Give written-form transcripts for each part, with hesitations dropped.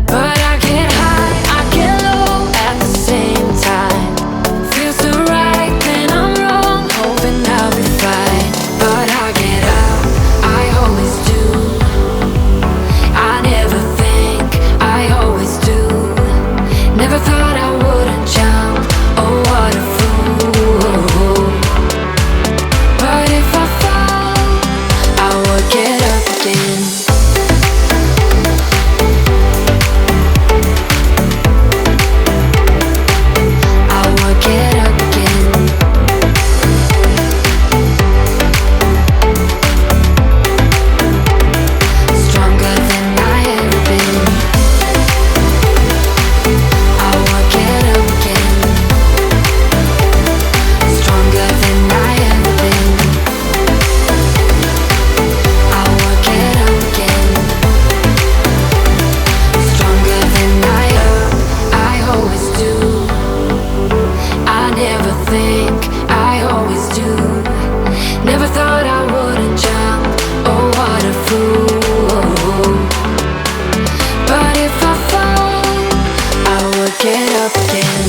But I get high, I get low at the same time. Feels so right, then I'm wrong, hoping I'll be fine. But I get out, I always do. I never think, I always do. Never thought I wouldn't jump, oh what a fool. But if I fall, I would get up again. Never thought I wouldn't jump, oh what a fool. But if I fall, I would get up again.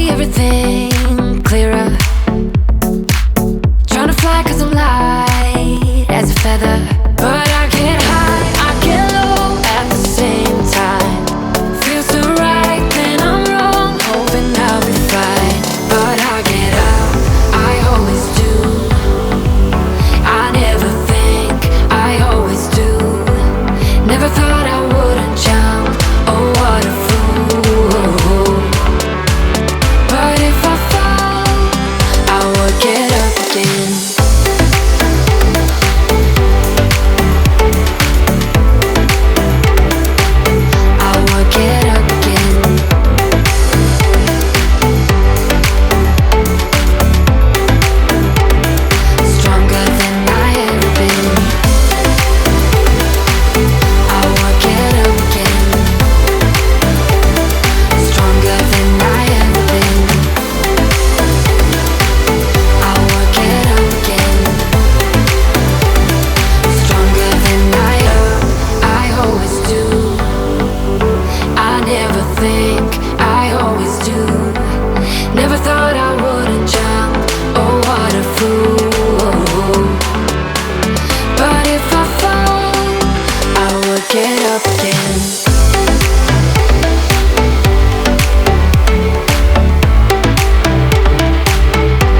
Everything clearer. Trying to fly cause I'm light as a feather. But I get high, I get low at the same time. Feels so right, then I'm wrong, hoping I'll be fine. But I get out, I always do. I never think, I always do. Never thought I wouldn't jump, oh what a fool. But if I fall, I would get up again. I would get up again. Stronger than I ever been. I would get up again. Stronger than I ever been. I would get up again. Stronger than I always do. I never think, I always do. Never thought I wouldn't jump, oh what a fool. But if I fall, I would get up again.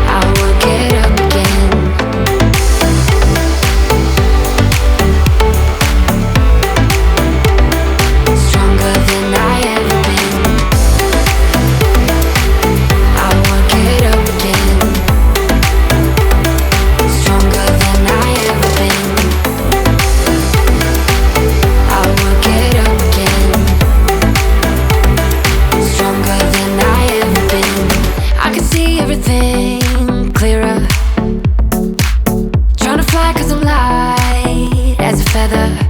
I would get up again. Stronger than I ever been. I would get up again. Stronger than I ever been. I would get up again. Stronger than I ever been. I can see everything clearer. Trying to fly cause I'm light as a feather.